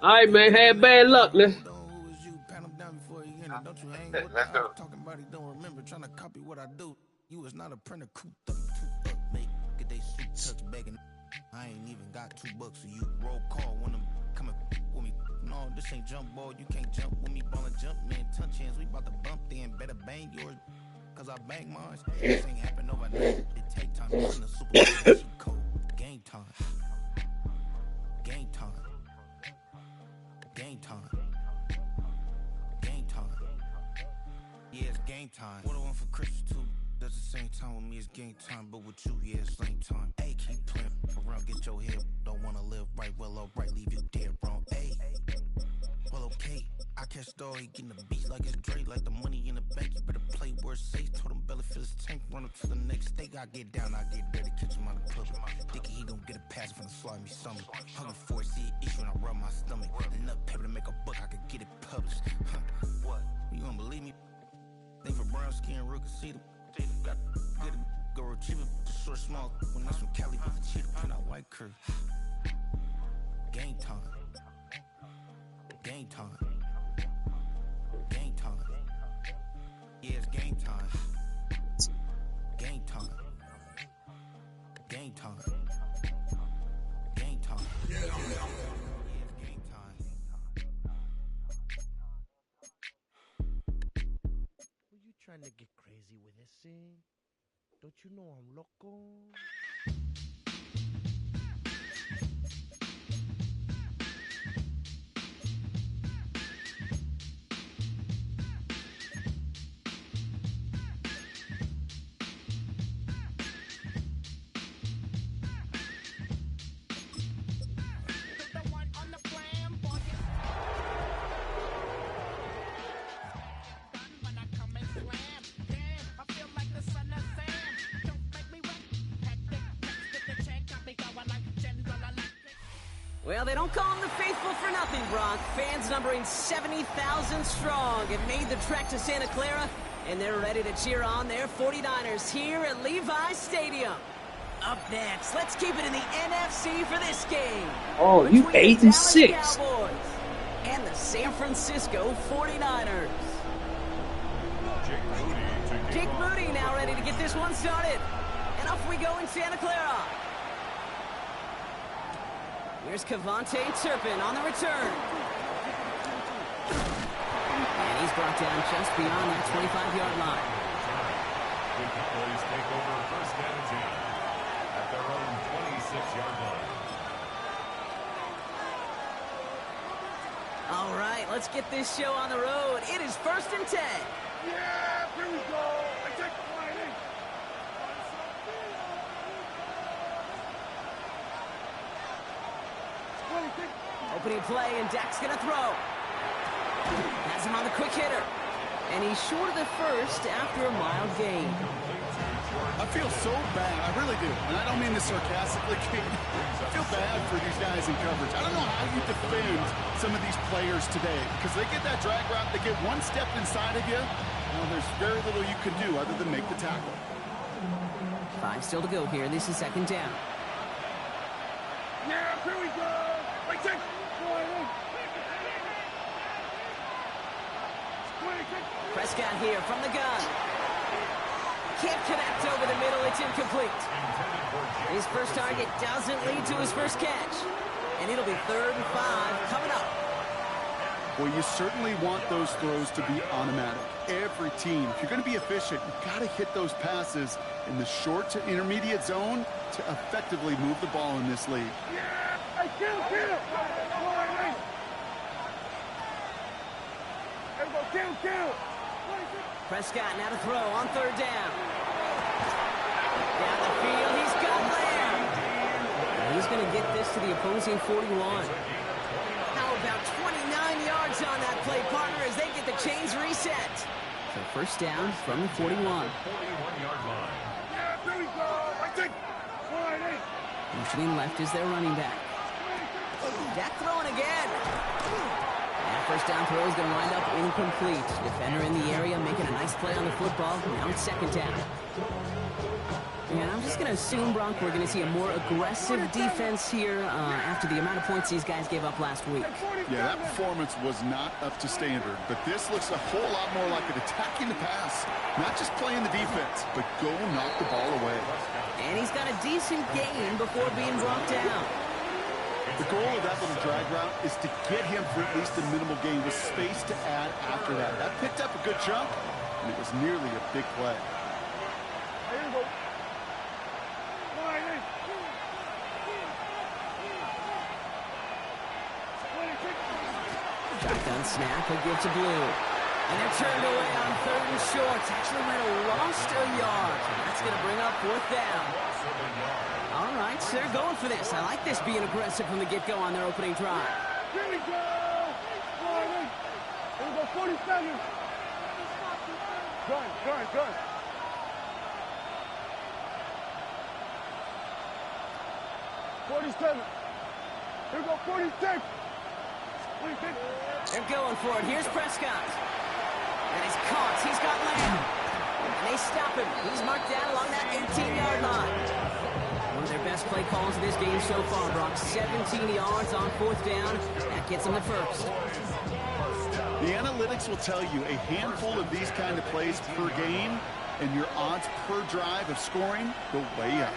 All right, man. Had bad luck. Let's Let's go. Talking about he don't remember, trying to copy what I do. You was not a printer, cooped up, make get they suit touch begging. I ain't even got $2 for you. Roll call when I'm coming with me. No, this ain't jump ball. You can't jump with me. Ballin' jump, man. Touch hands. We bout to bump then. Better bang yours, cause I bang mine. This ain't happen overnight. It take time. This in the Super Bowl. Code. Game time. Game time. Game time. Game time. Yeah, it's game time. What I want for Christmas too. At the same time with me, it's game time, but with you, yeah, it's lame time. Hey, keep playing around, get your head. Don't wanna live right, well, alright, leave you dead wrong. Hey, well, okay. I catch story, getting the beat like it's Dre, like the money in the bank. You better play where it's safe. Told him belly fill his tank, run up to the next steak. I get down, I get dirty, catch him on the club. Thinking he gon' get a pass from the slide me something. Hungry for it, see it issue, and I rub my stomach. Enough paper to make a book, I could get it published. Huh, what? You don't believe me? Think for brown skin, real can see them. Got good go retrieve it, short small. When that's from Cali, but the cheetah print out white curve. Game time. Game time. Game time. Yeah, it's game time. Game time. Game time. Game time. Yeah, it's game time. Were you trying to get crazy with this scene? Don't you know I'm loco? Well, they don't call them the faithful for nothing, Brock. Fans numbering 70,000 strong have made the trek to Santa Clara, and they're ready to cheer on their 49ers here at Levi's Stadium. Up next, let's keep it in the NFC for this game. Oh, you between 8 the and Dallas 6. Cowboys and the San Francisco 49ers. Jake Moody now ready to get this one started. And off we go in Santa Clara. Here's Kevontae Turpin on the return. And he's brought down just beyond that 25-yard line. The Cowboys take over first and 10 at their own 26-yard line. All right, let's get this show on the road. It is first and 10. Yeah, here we go. I take the flying. Opening play, and Dak's going to throw. Has him on the quick hitter. And he's short of the first after a mild gain. I feel so bad. I really do. And I don't mean this sarcastically. I feel bad for these guys in coverage. I don't know how you defend some of these players today because they get that drag route, they get one step inside of you. Well, there's very little you can do other than make the tackle. 5 still to go here. This is second down. Yeah, here we go. I take Prescott here from the gun. Can't connect over the middle. It's incomplete. His first target doesn't lead to his first catch. And it'll be 3rd and 5 coming up. Well, you certainly want those throws to be automatic. Every team, if you're going to be efficient, you've got to hit those passes in the short to intermediate zone to effectively move the ball in this league. Yeah, I kill. Kill. Prescott now to throw on 3rd down. Down the field, he's got Lamb. And he's going to get this to the opposing 41. How about 29 yards on that play, partner, as they get the chains reset. So first down from the 41. 41-yard line. Yeah, here we go. I take flying. Motioning left is their running back. Dak throwing again. That first down throw is going to wind up incomplete. Defender in the area making a nice play on the football. Now it's second down. And I'm just going to assume, Brock, we're going to see a more aggressive defense here after the amount of points these guys gave up last week. Yeah, that performance was not up to standard, but this looks a whole lot more like an attacking the pass. Not just playing the defense, but go knock the ball away. And he's got a decent gain before being brought down. The goal of that little drag route is to get him for at least a minimal gain with space to add after that. That picked up a good chunk, and it was nearly a big play. Shotgun snap, he'll give to Blue. And they're turned away on 3rd and short. Actually might have lost a yard. That's going to bring up 4th down. All right, so they're going for this. I like this being aggressive from the get-go on their opening drive. Here we go! Here we go, 47. Gun. 47. Here we go, 46. They're going for it. Here's Prescott. And he's caught. He's got Lamb. And they stop him. He's marked down along that 18-yard line. One of their best play calls of this game so far, Brock. 17 yards on 4th down. That gets them the first. The analytics will tell you a handful of these kind of plays per game, and your odds per drive of scoring go way up.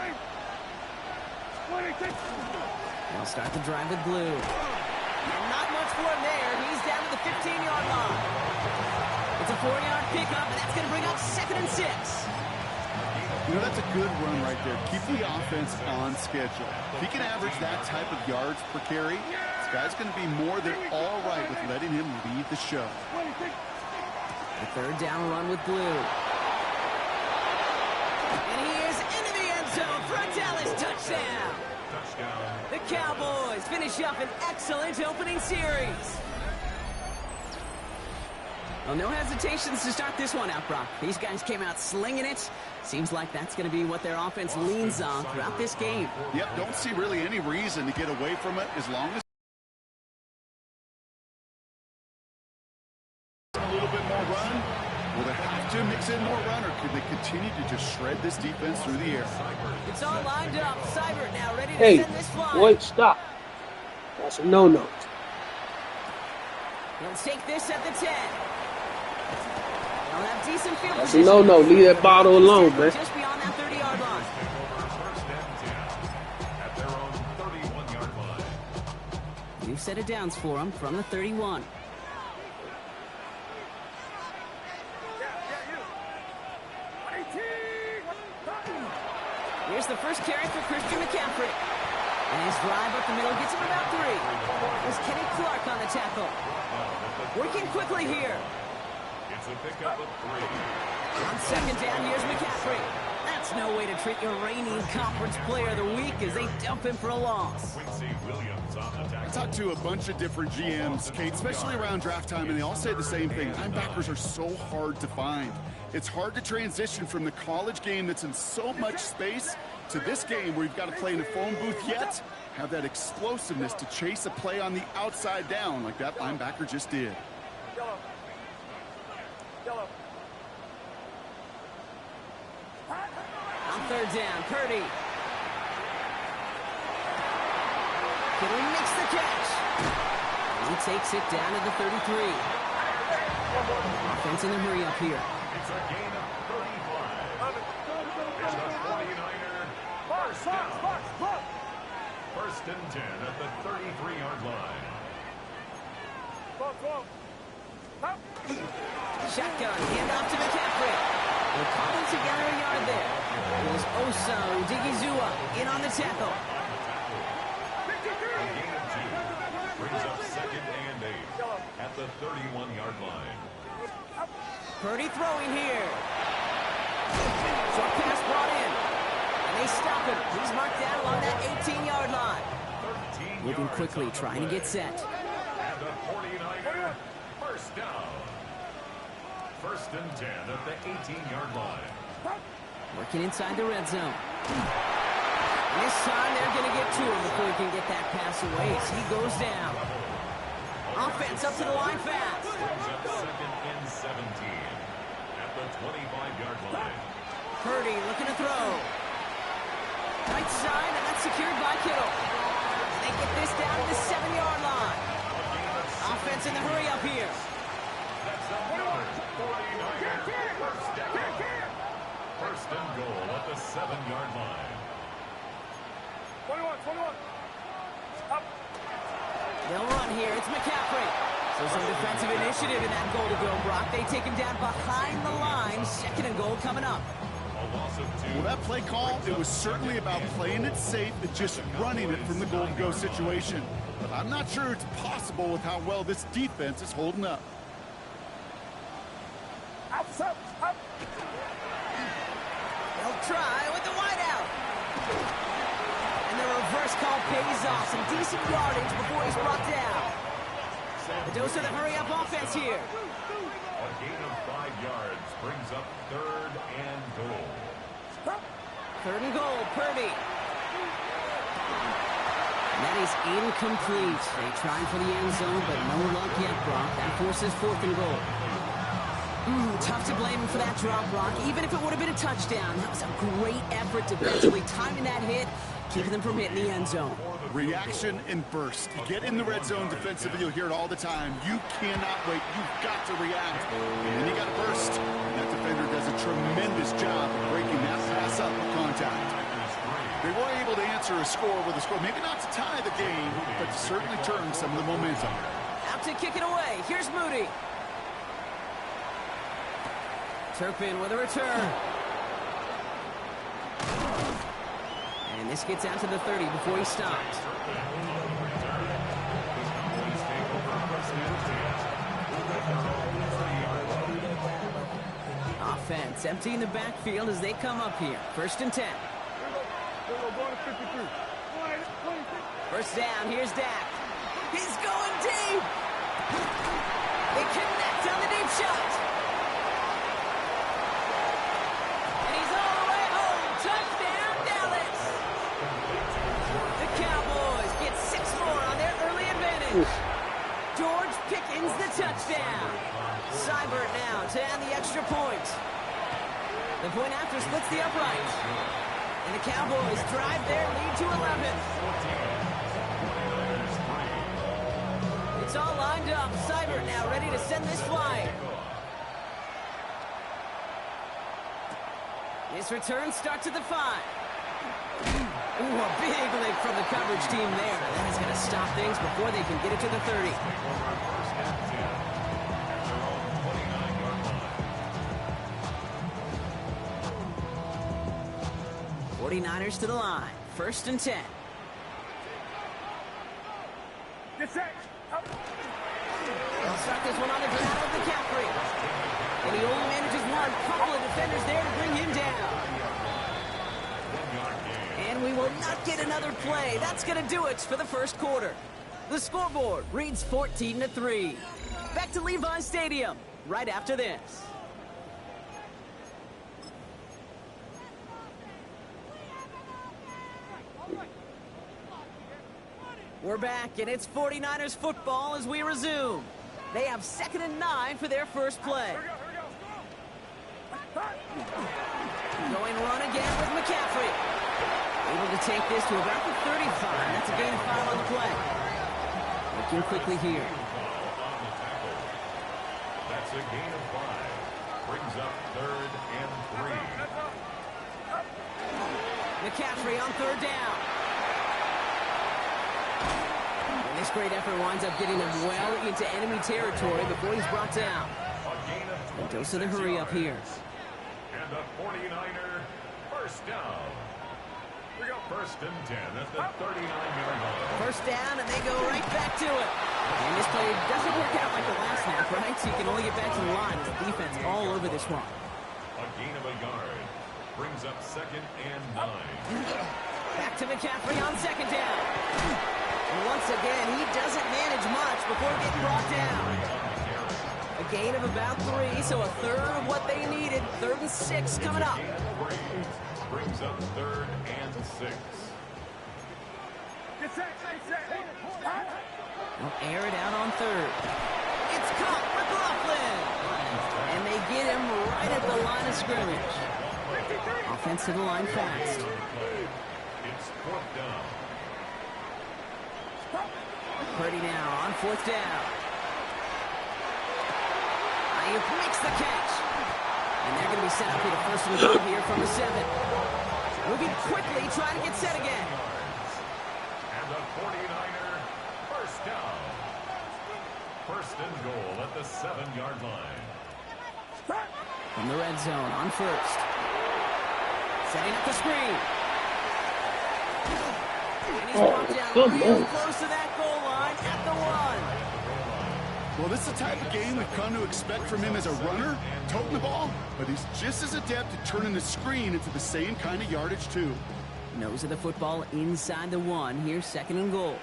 They'll start the drive with Blue. And not much for him there. He's down to the 15-yard line. It's a 4-yard pickup, and that's going to bring up 2nd and 6. You know, that's a good run right there. Keep the offense on schedule. If he can average that type of yards per carry, this guy's going to be more than all right with letting him lead the show. The 3rd down run with Blue. And he is into the end zone for a Dallas touchdown. The Cowboys finish up an excellent opening series. Well, no hesitations to start this one out, Brock. These guys came out slinging it. Seems like that's going to be what their offense leans on throughout this game. Yep, don't see really any reason to get away from it as long as a little bit more run. Will they have to mix in more run, or could they continue to just shred this defense through the air? It's all lined up. Seibert now ready to Hey, send this fly. wait, stop. That's a no-no. He'll take this at the 10. They'll have decent field That's a position. no-no. Leave that bottle alone, man. Just beyond that 30-yard line. First and 10 at their own 31-yard line. New set of downs for him from the 31. Here's the first carry for Christian McCaffrey. And his drive up the middle gets him about 3. There's Kenny Clark on the tackle. Working quickly here. It's a pickup of 3. On 2nd down, here's McCaffrey. That's no way to treat your reigning conference player of the week as they dump him for a loss. Quincy Williams on the I tackle. talked to a bunch of different GMs, Kate, especially around draft time, and they all say the same thing. Linebackers are so hard to find. It's hard to transition from the college game that's in so much space to this game where you've got to play in a phone booth yet have that explosiveness to chase a play on the outside down like that linebacker just did. On 3rd down, Purdy. Can he makes the catch? He takes it down to the 33. Offense in the hurry up here. It's a gain of 35. And the 49er first down. First and 10 at the 33-yard line. Shotgun, hand off to McCaffrey. They're calling together a yard there. It was Osa Odigizua in on the tackle. A gain of 2. Brings up 2nd and 8 at the 31-yard line. Purdy throwing here. Short pass brought in. And they stop him. He's marked down along that 18-yard line. 13 Moving yards quickly, on the trying to play. get set. And the 49er first down. First and 10 at the 18-yard line. Working inside the red zone. And this time they're going to get to him before he can get that pass away as he goes down. Offense up to the line fast. Brings up 2nd and 17 at the 25-yard line. Purdy looking to throw. Right side, and that's secured by Kittle. And they get this down to the 7-yard line. Offense in the hurry up here. That's another 49er first down. First and goal at the 7-yard line. 21. Up. They'll run here. It's McCaffrey. So some defensive initiative in that goal to go, Brock. They take him down behind the line. 2nd and goal coming up. A loss of 2. Well, that play call, it was certainly about playing it safe and just running it from the goal-to-go situation. But I'm not sure it's possible with how well this defense is holding up. Up. They'll try with the wideout. And the reverse call pays off. Some decent yardage before he's brought down. The dose of the hurry-up offense here. A gain of 5 yards brings up 3rd and goal. 3rd and goal, Purdy. And that is incomplete. They tried for the end zone, but no luck yet, Brock. That forces 4th and goal. Tough to blame him for that drop, Brock. Even if it would have been a touchdown, that was a great effort defensively, timing that hit, keeping them from hitting the end zone. Reaction and burst. You get in the red zone defensively, you'll hear it all the time. You cannot wait. You've got to react. And then you got to burst. And that defender does a tremendous job of breaking that pass up with contact. They were able to answer a score with a score. Maybe not to tie the game, but to certainly turn some of the momentum. Out to kick it away. Here's Moody. Turpin with a return. And this gets out to the 30 before he stops. Offense emptying the backfield as they come up here. 1st and 10. First down, here's Dak. He's going deep. They connect on the deep shot. And he's all the way home. Touchdown, Dallas. The Cowboys get 6 more on their early advantage. George Pickens the touchdown. Seibert now to add the extra point. The point after splits the upright. And the Cowboys drive their lead to 11. It's all lined up. Seibert now ready to send this flying. This return starts at the 5. Ooh, a big lick from the coverage team there. That is going to stop things before they can get it to the 30. 49ers to the line. 1st and 10. Get set. Up. They'll start this one on the ground with McCaffrey. And he only manages one. Couple of defenders there to bring him down. And we will not get another play. That's going to do it for the first quarter. The scoreboard reads 14-3. Back to Levi Stadium right after this. We're back, and it's 49ers football as we resume. They have 2nd and 9 for their first play. Going run again with McCaffrey. Able to take this to about the 35. That's a gain of 5 on the play. Looking quickly here. That's a gain of 5. Brings up 3rd and 3. McCaffrey on 3rd down. And this great effort winds up getting him well into enemy territory before he's brought down. A dose of the hurry up here. And the 49er first down. 1st and 10 at the 39-yard line. First down, and they go right back to it. And this play doesn't work out like the last half, right? So you can only get back to the line with the defense all over this one. A gain of a yard. Brings up 2nd and 9. Back to McCaffrey on 2nd down. And once again, he doesn't manage much before getting brought down. A gain of about 3, so a third of what they needed. 3rd and 6 coming up. Brings up 3rd and 6. Get set. They'll air it out on 3rd. It's caught for McLaughlin. And they get him right at the line of scrimmage. Offense to the line fast. 4th down. Purdy now on 4th down. Ayuk makes the catch. And they're going to be set up for the 1st and goal here from the 7. Moving quickly, trying to get set again. And the 49er, 1st down. 1st and goal at the 7-yard line. From the red zone on 1st. Setting up the screen. And he's brought down real close to that goal line at the 1. Well, this is the type of game we've come to expect from him as a runner, toting the ball, but he's just as adept at turning the screen into the same kind of yardage, too. Nose of the football inside the 1. Here's 2nd and goal.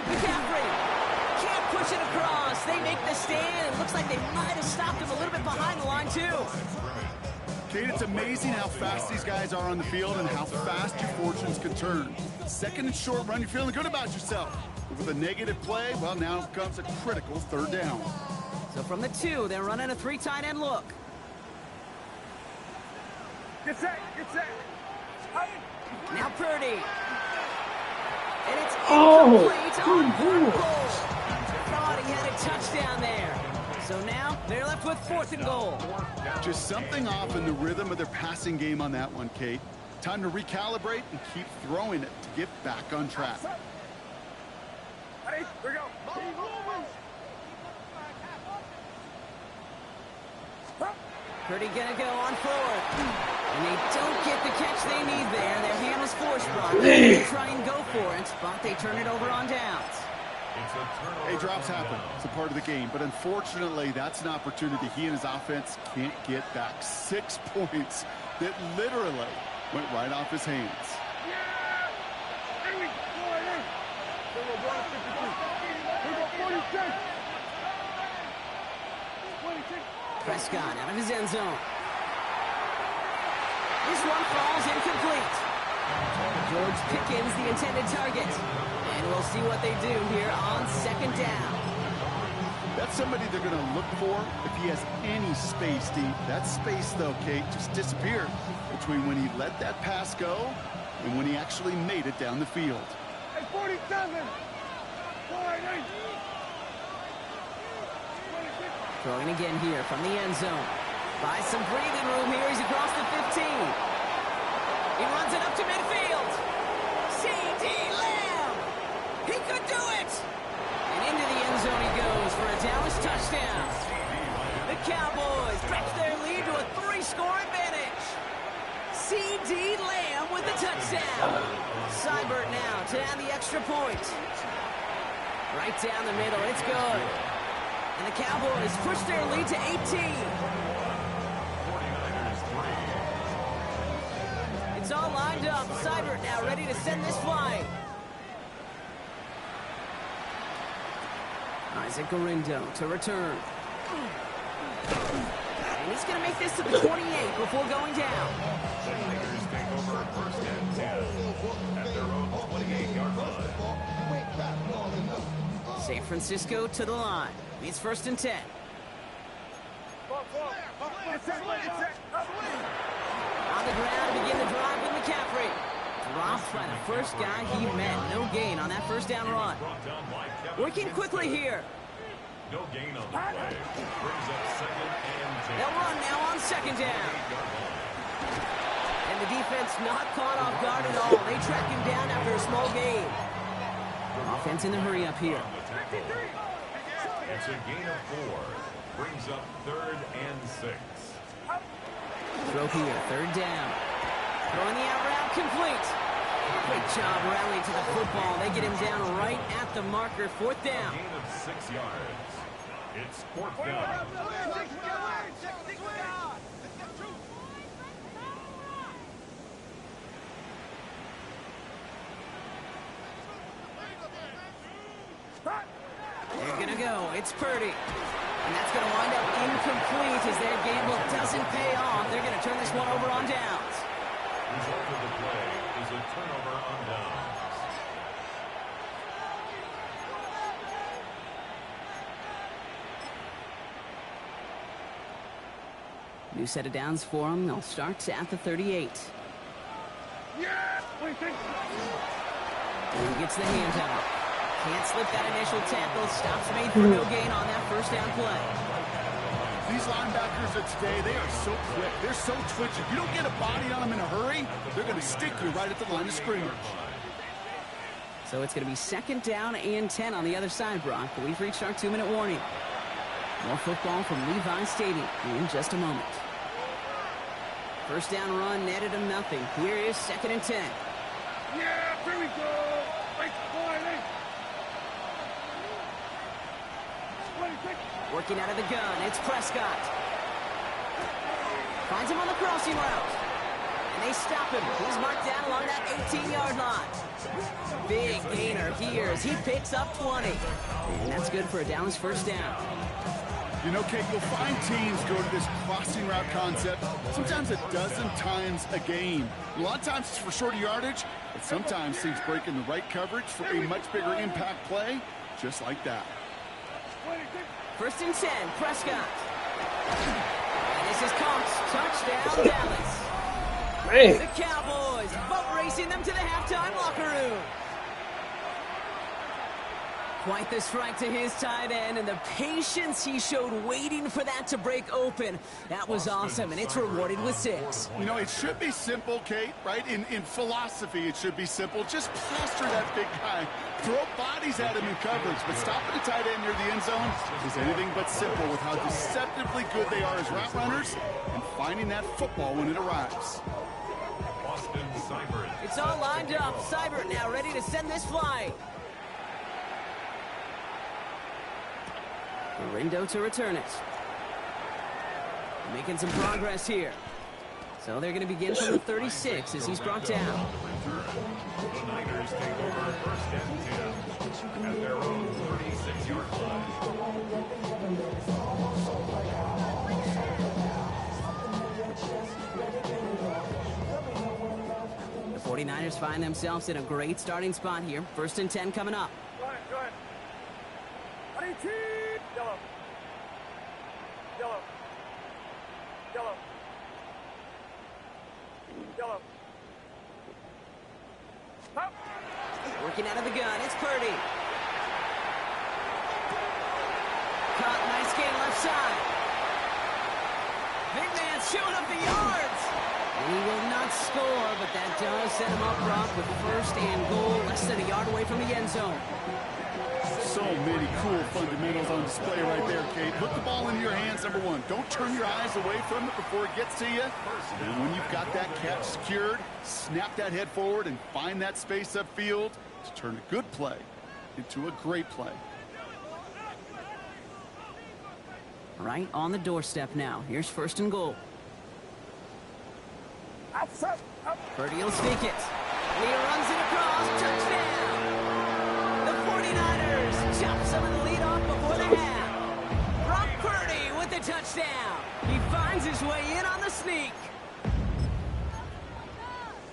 McCaffrey can't push it across. They make the stand. It looks like they might have stopped him a little bit behind the line, too. Kate, it's amazing how fast these guys are on the field and how fast your fortunes can turn. 2nd and short run, you're feeling good about yourself. But with a negative play, well, now comes a critical 3rd down. So from the 2, they're running a 3 tight end look. Get set, get set. Now Purdy. And it's incomplete Oh, on good 4th goal. Thought he had a touchdown there. So now they're left with 4th and goal. Just something off in the rhythm of their passing game on that one, Kate. Time to recalibrate and keep throwing it to get back on track. Ready? Here we go. Purdy gonna go on 4th. And they don't get the catch they need there. Their hand was forced, Brock. They try and go for it, but they turn it over on downs. Hey, drops happen. It's a part of the game. But unfortunately, that's an opportunity he and his offense can't get back. 6 points that literally went right off his hands. Prescott out of his end zone. This one falls incomplete. George Pickens, the intended target. And we'll see what they do here on 2nd down. That's somebody they're going to look for if he has any space deep. That space, though, Kate, just disappeared between when he let that pass go and when he actually made it down the field. Hey, 47. Throwing again here from the end zone. Buys some breathing room here. He's across the 15. He runs it up to midfield. C.D. Lamb. He could do it. And into the end zone he goes for a Dallas touchdown. The Cowboys stretch their lead to a 3-score advantage. C.D. Lamb with the touchdown. Seibert now to add the extra point. Right down the middle. It's good. And the Cowboys push their lead to 18. It's all lined up. Seibert now ready to send this flying. Isaac Gorindo to return. And he's going to make this to the 28 before going down. The Lakers take over 1st and 10 at their own 28-yard line. San Francisco to the line. It's 1st and 10. On the ground to begin the drive with McCaffrey. Dropped by the first guy he met. No gain on that 1st down run. Working quickly here. No gain on the play. Brings up 2nd and 10. They'll run now on 2nd down. And the defense not caught off guard at all. They track him down after a small gain. Offense in the hurry up here. It's a gain of 4. Brings up 3rd and 6. Throw here, 3rd down. Throwing the out route complete. Great job rallying to the football. They get him down right at the marker. 4th down. Gain of 6 yards. It's 4th down. They're going to go. It's Purdy. And that's going to wind up incomplete as their gamble doesn't pay off. They're going to turn this one over on downs. Result of the play is a turnover on downs. New set of downs for him. They'll start at the 38. Yeah! What do you think? And he gets the handout. Can't slip that initial tackle. Stops made for no gain on that first down play. These linebackers of today, they are so quick. They're so twitchy. If you don't get a body on them in a hurry, they're going to stick you right at the line of scrimmage. So it's going to be 2nd down and 10 on the other side, Brock. We've reached our 2-minute warning. More football from Levi Stadium in just a moment. First down run netted him nothing. Here is 2nd and 10. Yeah, here we go! Right, boy, what do you think? Working out of the gun, it's Prescott. Finds him on the crossing route. And they stop him. He's marked down along that 18-yard line. Big gainer here as he picks up 20. And that's good for a Dallas first down. You know, Kate, you'll find teams go to this crossing route concept sometimes a dozen times a game. A lot of times it's for shorter yardage, but sometimes teams break in the right coverage for a much bigger impact play, just like that. First and 10, Prescott. And this is Cox. Touchdown, Dallas. Man. The Cowboys boat racing them to the halftime locker room. Quite the strike to his tight end, and the patience he showed waiting for that to break open. That was awesome, and it's rewarded with 6. You know, it should be simple, Kate, right? In philosophy, it should be simple. Just plaster that big guy. Throw bodies at him in coverage, but stopping a tight end near the end zone is anything but simple with how deceptively good they are as route runners and finding that football when it arrives. Austin Seibert. It's all lined up. Seibert now ready to send this flying. Rindo to return it. Making some progress here. So they're going to begin from the 36 as he's brought down. The Niners take over 1st and 10 at their own 36-yard line. The 49ers find themselves in a great starting spot here. 1st and 10 coming up. Go ahead. What do you think? Yellow. Yellow. Yellow. Yellow. Stop. Working out of the gun, it's Purdy. Caught, nice gain left side. Big man showing up the yards. And he will not score, but that does set him up, Brock, with 1st and goal, less than a yard away from the end zone. So many cool fundamentals on display right there, Kate. Put the ball into your hands, number one. Don't turn your eyes away from it before it gets to you. And when you've got that catch secured, snap that head forward and find that space upfield to turn a good play into a great play. Right on the doorstep now. Here's 1st and goal. Outside. Up. Purdy will sneak it. And he runs it across. Touchdown. The 49ers chop some of the lead off before the half. Brock Purdy with the touchdown. He finds his way in on the sneak.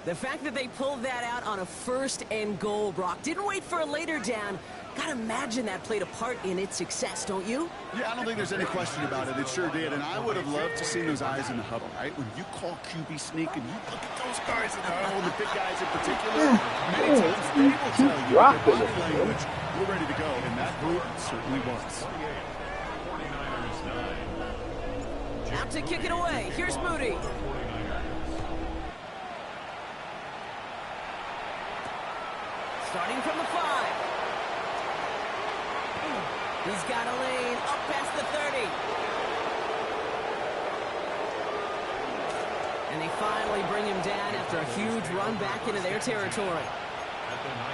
The fact that they pulled that out on a 1st and goal, Brock, didn't wait for a later down. Gotta imagine that played a part in its success, don't you? Yeah, I don't think there's any question about it. It sure did. And I would have loved to see those eyes in the huddle, right? When you call QB sneak and you look at those guys in the huddle, and the big guys in particular, many times they will tell you their body language, we're ready to go. And that group certainly was. 49ers 9. Out to kick it away. Here's Moody. Starting from the 5. He's got a lane up past the 30. And they finally bring him down after a huge run back into their territory.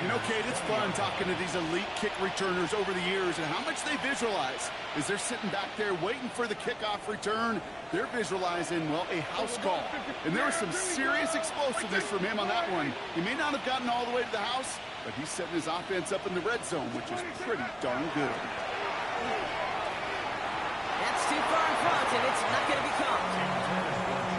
You know, Kate, it's fun talking to these elite kick returners over the years and how much they visualize. As they're sitting back there waiting for the kickoff return, they're visualizing, well, a house call. And there was some serious explosiveness from him on that one. He may not have gotten all the way to the house, but he's setting his offense up in the red zone, which is pretty darn good. That's too far in front, and it's not going to be caught.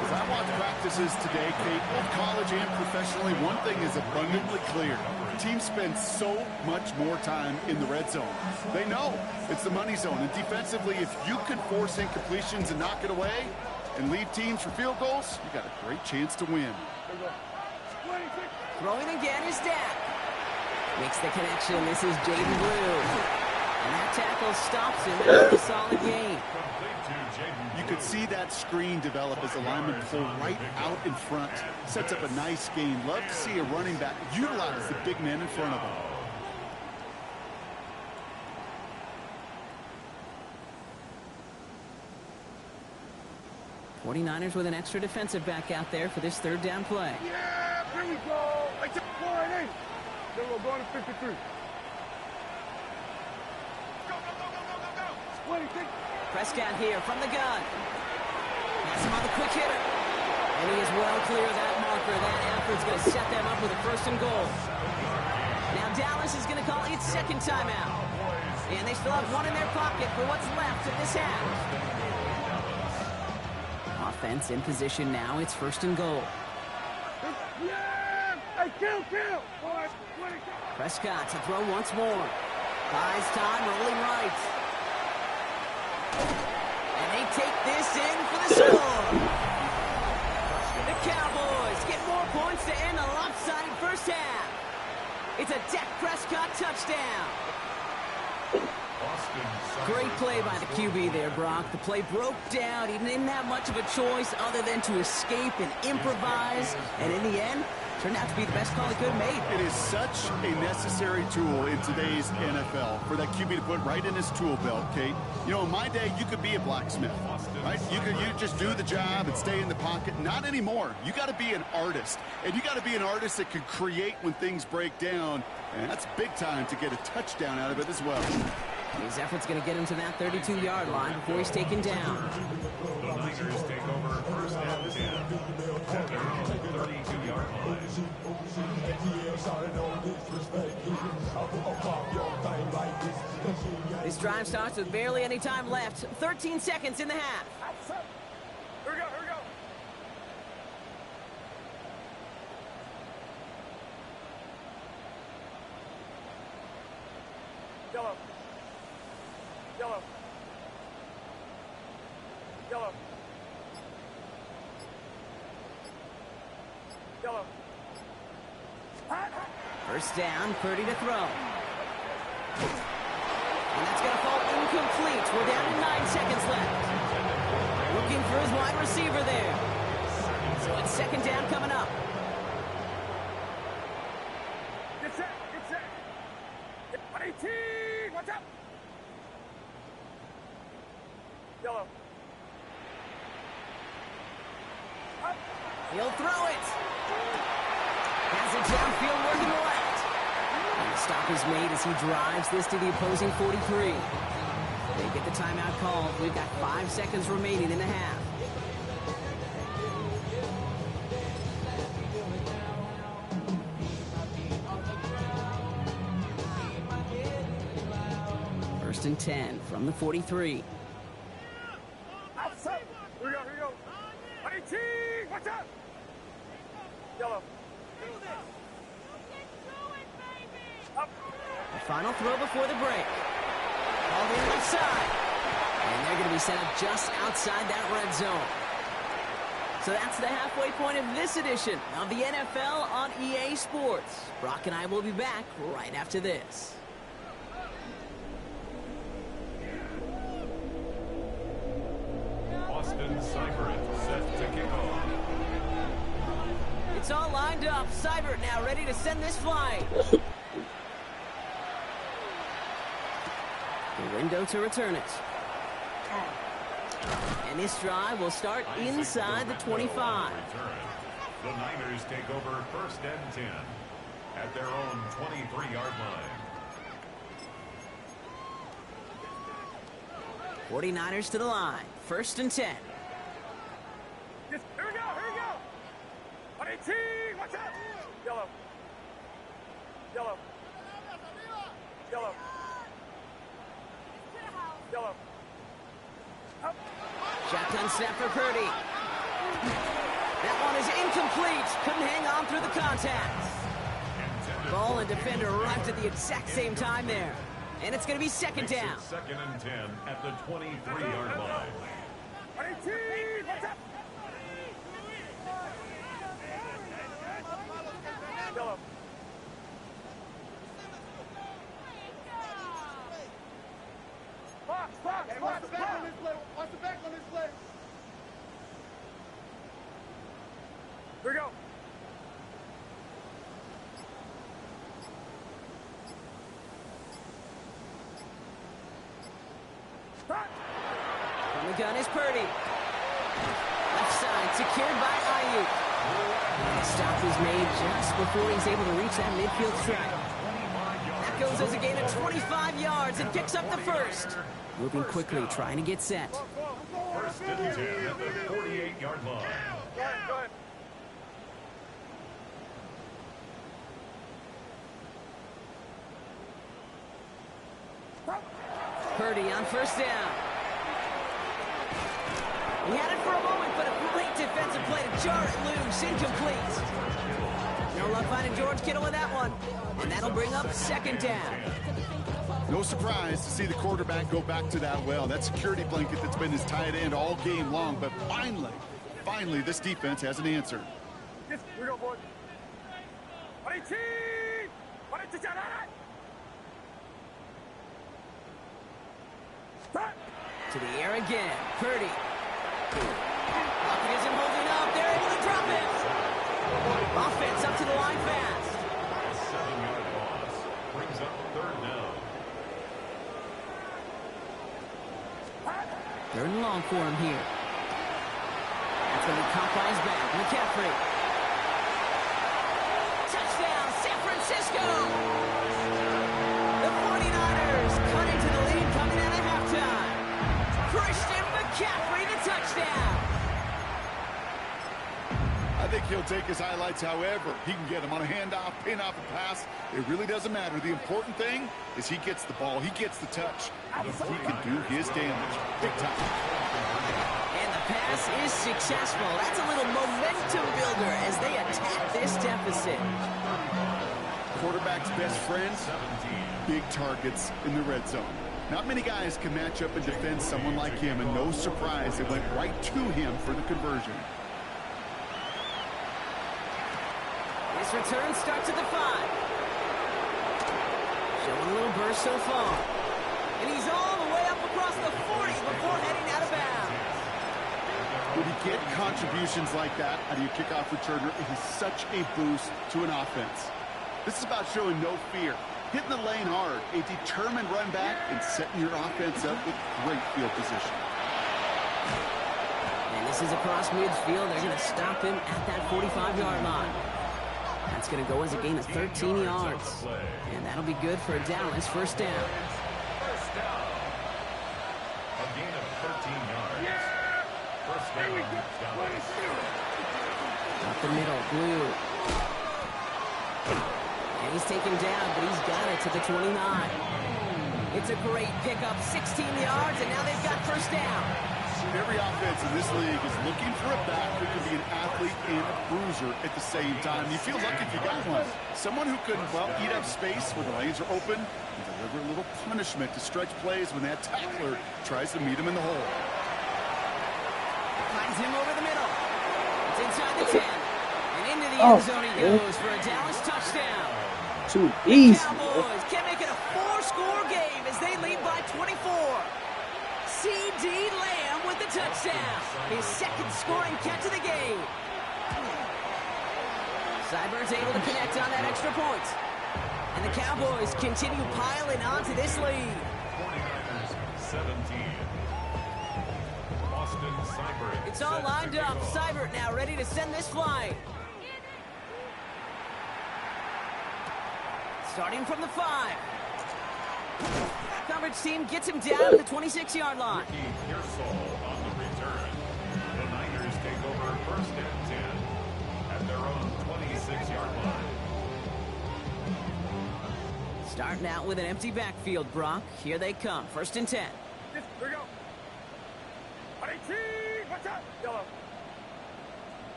As I watch practices today, Kate, both college and professionally, one thing is abundantly clear. Teams spend so much more time in the red zone. They know it's the money zone, and defensively, if you can force incompletions and knock it away, and lead teams for field goals, you got a great chance to win. Throwing again is Dak. Makes the connection. This is Jaden Blue. And that tackle stops him after a solid gain. You could see that screen develop as the lineman pull right out in front. Sets up a nice gain. Love to see a running back utilize the big man in front of him. '49ers with an extra defensive back out there for this third down play. Yeah, here we go. Like the 4-8. Then we're going to 53. Go, go, go, go, go, go, go. 26. Prescott here from the gun. Has him on the quick hitter. And he is well clear of that marker. That effort's going to set them up with a 1st and goal. Now Dallas is going to call its second timeout. And they still have one in their pocket for what's left of this half. Offense in position now. It's 1st and goal. Yeah! Hey, kill! Prescott to throw once more. Buys time, rolling right. And they take this in for the score. The Cowboys get more points to end a lopsided first half. It's a Dak Prescott touchdown. Great play by the QB there, Brock. The play broke down. He didn't have much of a choice other than to escape and improvise. And in the end, turned out to be the best call he could have made. It is such a necessary tool in today's NFL for that QB to put right in his tool belt, Kate. You know, in my day, you could be a blacksmith, right? You just do the job and stay in the pocket. Not anymore. You got to be an artist. And you got to be an artist that can create when things break down. And that's big time to get a touchdown out of it as well. His effort's going to get him to that 32-yard line before he's taken down. The Lakers take over 1st and 10 at their own 32-yard line. This drive starts with barely any time left. 13 seconds in the half. Here we go, here we go. Yellow. Yellow. Yellow. Yellow. 1st down, Purdy to throw. And that's going to fall incomplete. We're down to 9 seconds left. Looking for his wide receiver there. So it's 2nd down coming up. Get set, get set. 118, watch out. Yellow. Up. He'll throw it. Has it downfield working left. And the stop is made as he drives this to the opposing 43. They get the timeout called. We've got 5 seconds remaining in the half. First and 10 from the 43. Outside. Here we go, here we go. 118, watch out. Yellow. Up. The final throw before the break. All the left side. And they're going to be set up just outside that red zone. So that's the halfway point of this edition of the NFL on EA Sports. Brock and I will be back right after this. Austin Seibert set to kick off. It's all lined up. Seibert now ready to send this flying. The window to return it. And this drive will start inside the 25. The Niners take over 1st and 10 at their own 23-yard line. 49ers to the line. 1st and 10. Yes, here we go, here we go. 118, watch out. Yellow. Yellow. Yellow. Yellow. Up. Shotgun snap for Purdy. That one is incomplete. Couldn't hang on through the contact. Ball and defender arrived at the exact same time there. And it's going to be 2nd down. 2nd and 10 at the 23-yard line. 118, watch out. Yellow. Box, box, Hey, box, watch the back box. on this play. Watch the back on this play. Here we go. From the gun is Purdy. Left side secured by Ayuk. And the stop was made just before he's able to reach that midfield strike. That goes as a gain of 25 yards and picks up the first. Moving quickly, trying to get set. First and 10 at the 48-yard line. Go ahead, go ahead. Purdy on first down. He had it for a moment, but a great defensive play to jar it loose. Incomplete. No luck finding George Kittle with that one. And that'll bring up second down. No surprise to see the quarterback go back to that well. That security blanket that's been his tight end all game long. But finally, this defense has an answer. Yes, here we go, boys. To the air again. Purdy. Lockett isn't holding up. They're able to drop it. Offense up to the line fast. 7-yard loss brings up third down. Third and long for him here. That's going to be caught by his back. McCaffrey. Touchdown, San Francisco! The 49ers cut into the lead coming out of halftime. Christian McCaffrey, the touchdown. I think he'll take his highlights however he can get them on a handoff, pin off, a pass. It really doesn't matter. The important thing is he gets the ball, he gets the touch, and he can do his damage. Big time. And the pass is successful. That's a little momentum builder as they attack this deficit. Quarterback's best friend, big targets in the red zone. Not many guys can match up and defend someone like him, and no surprise, it went right to him for the conversion. This return starts at the 5. Showing a little burst so far. And he's all the way up across the 40 before heading out of bounds. When you get contributions like that out of your kickoff returner, it is such a boost to an offense. This is about showing no fear, hitting the lane hard, a determined run back, and setting your offense up with great field position. And this is across midfield. They're going to stop him at that 45-yard line. That's going to go as a gain of 13 yards. And that'll be good for a Dallas first down. First down. A gain of 13 yards. First down, Dallas. Up the middle, Blue. And he's taken down, but he's got it to the 29. It's a great pickup, 16 yards, and now they've got first down. Every offense in this league is looking for a back who can be an athlete and a bruiser at the same time. You feel lucky if you got one. Someone who can, well, eat up space when the lanes are open and deliver a little punishment to stretch plays when that tackler tries to meet him in the hole. Finds him over the middle. It's inside the 10. And into the end zone he goes for a Dallas touchdown. Too easy. Cowboys can make it a 4-score game as they lead by 24. C.D. Lamb with the touchdown. His second scoring catch of the game. Seibert's able to connect on that extra point. And the Cowboys continue piling onto this lead. 49ers 17. Austin Seibert. It's all lined up. Seibert now ready to send this flying. Starting from the 5. Coverage team gets him down at the 26-yard line. Ricky Pearsall on the return. The Niners take over first and 10 at their own 26-yard line. Starting out with an empty backfield, Brock. Here they come. First and 10. Yes, here we go. Watch out. Yellow.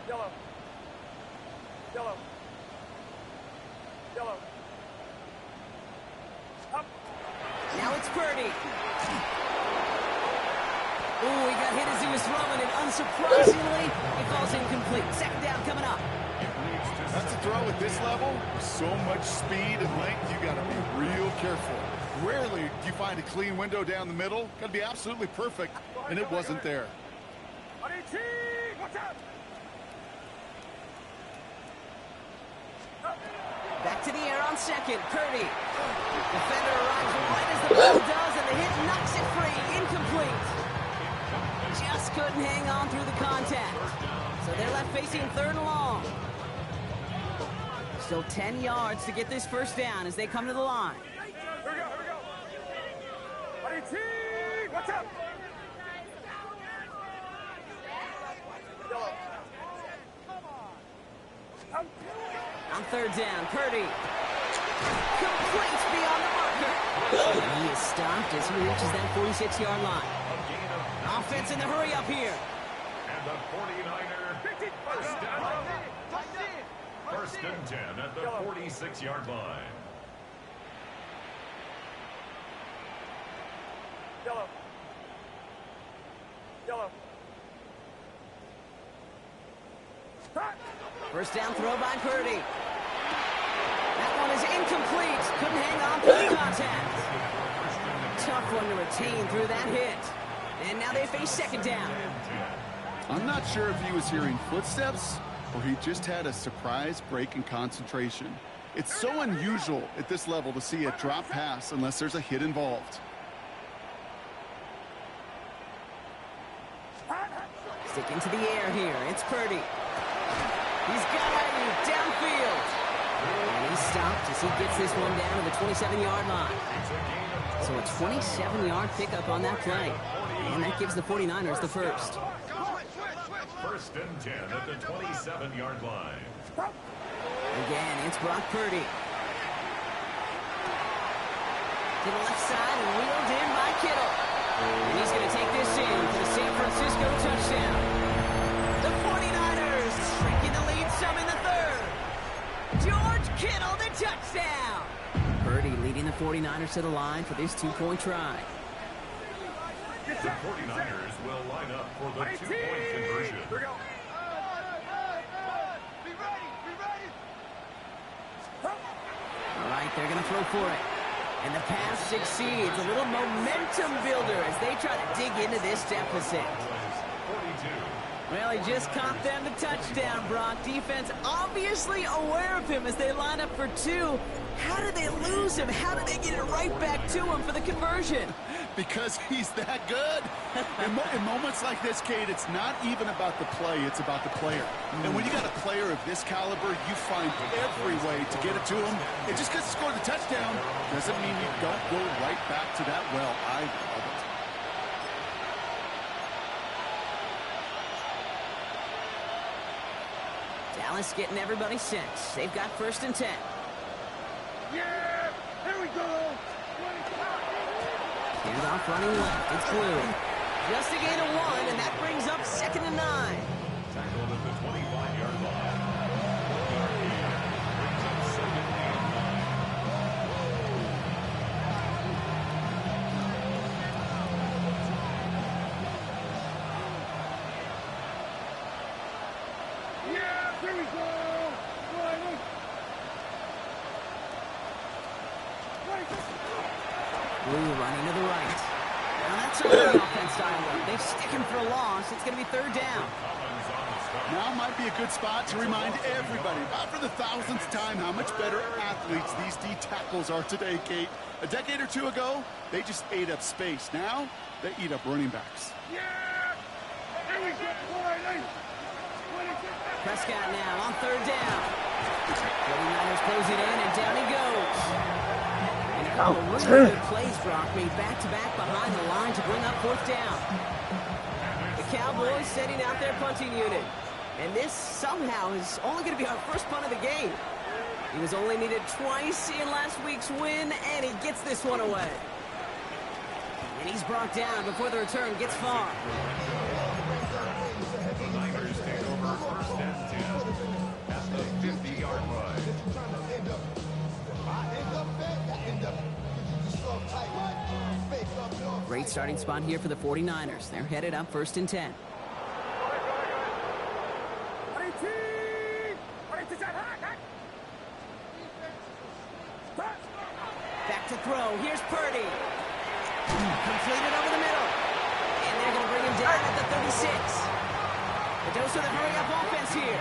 Yellow. Yellow. Yellow. Up. Now it's Purdy. Ooh, he got hit as he was throwing, and unsurprisingly, it falls incomplete. Second down coming up. That's a throw at this level. With so much speed and length, you got to be real careful. Rarely do you find a clean window down the middle. Got to be absolutely perfect, and it wasn't there. Back to the air on second. Purdy. Defender arrives right as the ball does, and the hit knocks it free. Incomplete. Just couldn't hang on through the contact. So they're left facing third and long. Still 10 yards to get this first down as they come to the line. Here we go, here we go. Buddy T, what's up? On third down, Purdy completes beyond the marker. And he is stopped as he reaches that 46-yard line. Offense in the hurry up here. And the 49er first down. First and 10 at the 46-yard line. Yellow. Yellow. First down throw by Purdy. That one is incomplete. Couldn't hang on through the contact. Tough one to retain through that hit. And now they face second down. I'm not sure if he was hearing footsteps or he just had a surprise break in concentration. It's so unusual at this level to see a drop pass unless there's a hit involved. Sticking to the air here. It's Purdy. He's got it downfield. And he's stopped as he gets this one down to the 27-yard line. So a 27-yard pickup on that play. And that gives the 49ers the first. First and 10 at the 27-yard line. Again, it's Brock Purdy. To the left side and wheeled in by Kittle. And he's going to take this in for the San Francisco touchdown. The 49ers shrinking the lead some in the third. George Kittle, the touchdown. Purdy leading the 49ers to the line for this two-point try. The 49ers will line up for the two-point conversion. Here we go. All right, they're going to throw for it. And the pass succeeds. A little momentum builder as they try to dig into this deficit. 42. Well, he just caught them the touchdown, Brock. Defense obviously aware of him as they line up for two. How did they lose him? How did they get it right back to him for the conversion? Because he's that good. In moments like this, Kate, it's not even about the play, it's about the player. And when you got a player of this caliber, you find every way to get it to him. And just because he scored the touchdown doesn't mean you don't go right back to that well. I love it. Dallas getting everybody set. They've got first and 10. Yeah, here we go. Handoff running left. It's Blue. Just a gain of 1, and that brings up second and 9. Tackled at the 25-yard line. Brings up second and 9. Yeah, here we go. Blue running to the right. Now that's a the offense dial. They stick him for a loss. It's going to be third down. Now might be a good spot to remind everybody, about for the 1000th time, how much better athletes these D tackles are today, Kate. A decade or two ago, they just ate up space. Now, they eat up running backs. Yeah, here we go. Prescott now on third down. 49ers closing in, and down he goes. And a couple of really good plays, Brock, made back-to-back behind the line to bring up fourth down. The Cowboys setting out their punting unit. And this somehow is only going to be our first punt of the game. He was only needed twice in last week's win, and he gets this one away. And he's brought down before the return gets far. The Niners take over first and 10 at the 50-yard line. Great starting spot here for the 49ers. They're headed up first and 10. Back to throw. Here's Purdy. Completed over the middle. And they're going to bring him down at the 36. The dose of the hurry-up offense here.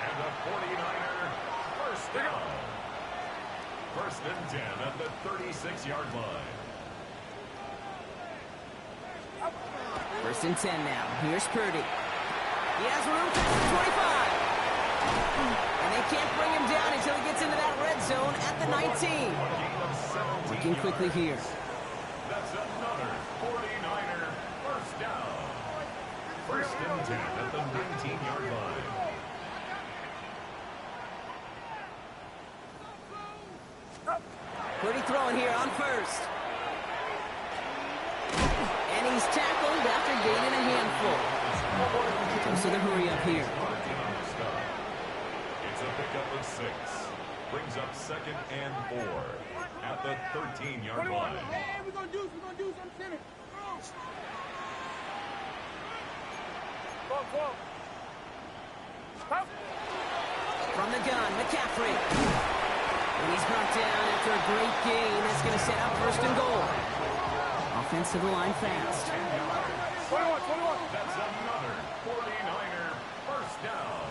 And the 49er first down. First and 10 at the 36-yard line. First and 10 now. Here's Purdy. He has room past the 25. And they can't bring him down until he gets into that red zone at the 19. Working quickly here. That's another 49er first down. First and 10 at the 19-yard line. Purdy throwing here on first. And he's tackled after gaining a handful. Comes to the hurry up here. It's a pickup of 6. Brings up second and 4 at the 13-yard line. Hey, we're going to do some center. From the gun, McCaffrey. And he's brought down after a great gain. That's going to set up first and goal. Offensive line fast. 21. That's another 49er first down.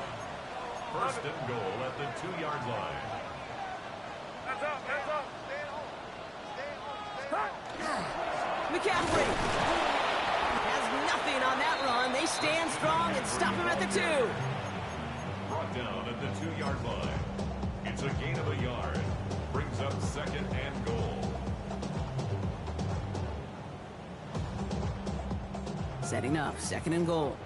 First and goal at the 2-yard line. Hands up. McCaffrey has nothing on that run. They stand strong and stop him at the 2. Brought down at the 2-yard line. It's a gain of a yard. Brings up second and goal. Setting up, second and goal.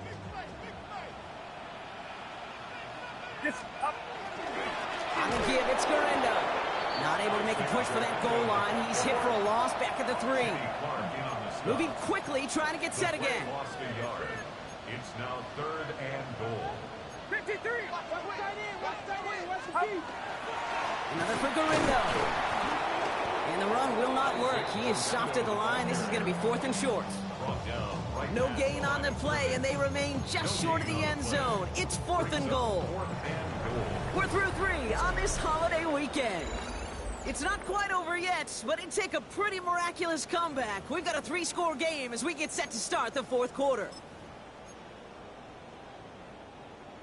On the give, it's Gurindo. Not able to make a push for that goal line. He's hit for a loss back at the 3. Moving quickly, trying to get set again. Lost a yard. It's now third and goal. 53. Another for Gurindo. And the run will not work. He is soft at the line. This is going to be fourth and short. No gain on the play, and they remain just short of the end zone. It's fourth and goal. We're through 3 on this holiday weekend. It's not quite over yet, but it'd take a pretty miraculous comeback. We've got a 3-score game as we get set to start the fourth quarter.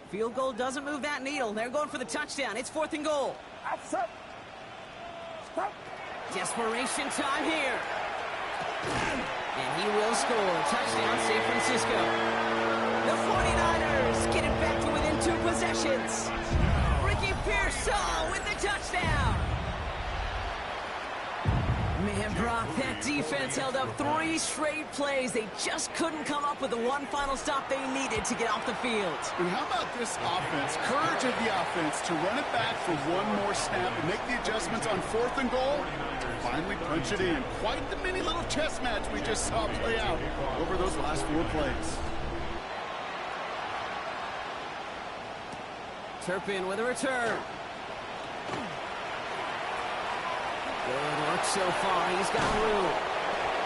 Field goal doesn't move that needle. They're going for the touchdown. It's fourth and goal. Desperation time here. And he will score. Touchdown, San Francisco. The 49ers get it back to within 2 possessions. Ricky Pearsall with the touchdown. Man, Brock, that defense held up 3 straight plays. They just couldn't come up with the one final stop they needed to get off the field. And how about this offense? Courage of the offense to run it back for one more snap and make the adjustments on fourth and goal. Finally punch it in. Quite the mini little chess match we just saw play out over those last 4 plays. Turpin with a return. Good work so far. He's got room.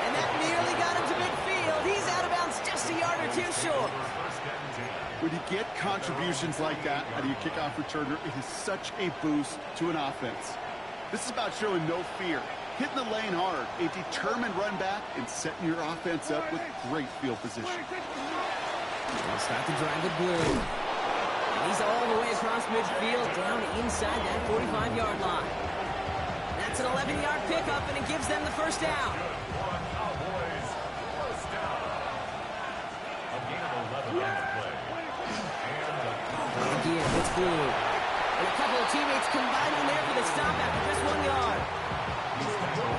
And that nearly got him to midfield. He's out of bounds just a yard or 2 short. When you get contributions like that out of your kickoff returner, it is such a boost to an offense. This is about showing no fear, hitting the lane hard, a determined run back, and setting your offense up with great field position. They'll start to drive with blue. And he's all the way across midfield, down inside that 45-yard line. That's an 11-yard pickup, and it gives them the first down. Cowboys, first down. A gain of 11 on the play. And Again, it's blue. And a couple of teammates combining there for the stop after just 1 yard.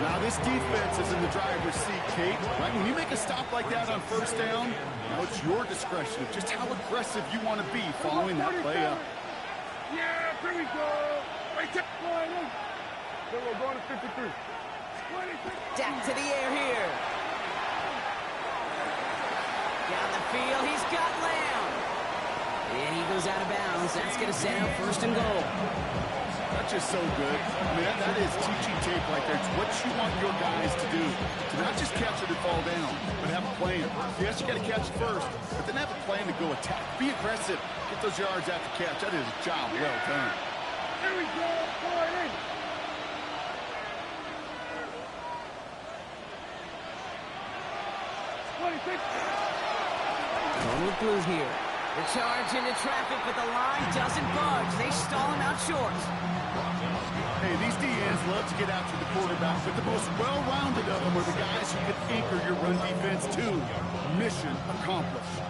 Now this defense is in the driver's seat, Kate. Right when you make a stop like that on first down, now it's your discretion of just how aggressive you want to be following that play up. Yeah, here we go. Right there. Then we're going to 53. Dak to the air here. Down the field, he's got Lamb. And he goes out of bounds. That's going to set up first and goal. That's just so good. I mean, that is teaching tape right there. It's what you want your guys to do. To not just catch it and fall down, but have a plan. Yes, you got to catch it first, but then have a plan to go attack. Be aggressive. Get those yards after catch. That is a job well done. Here we go. Going in. Going with blue here. The charge into traffic, but the line doesn't budge. They stall him out short. Hey, these DNs love to get after the quarterback, but the most well-rounded of them are the guys who can anchor your run defense too. Mission accomplished.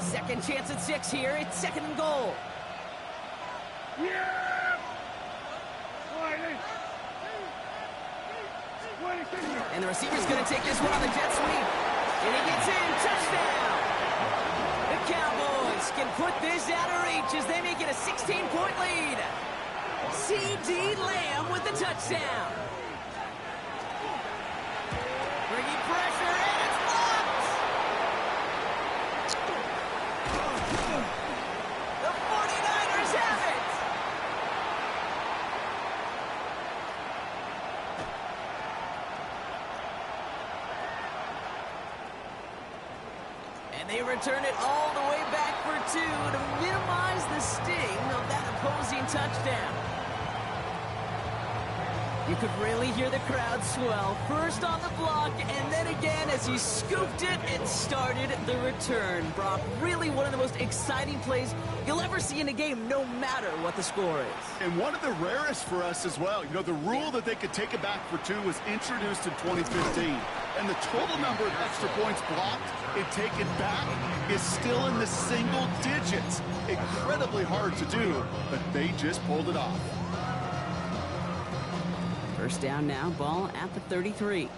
Second chance at 6 here. It's 2nd and goal. Yeah! And the receiver's going to take this one on the jet sweep. And he gets in. Touchdown! The Cowboys can put this out of reach as they make it a 16-point lead. C.D. Lamb with the touchdown. Bringing pressure, and it's blocked! The 49ers have it! And they return it all the way back for 2 to minimize the sting of that opposing touchdown. You could really hear the crowd swell. First on the block, and then again as he scooped it and started the return. Brock, really one of the most exciting plays you'll ever see in a game, no matter what the score is. And one of the rarest for us as well. You know, the rule that they could take it back for 2 was introduced in 2015. And the total number of extra points blocked and taken back is still in the single digits. Incredibly hard to do, but they just pulled it off. First down now, ball at the 33.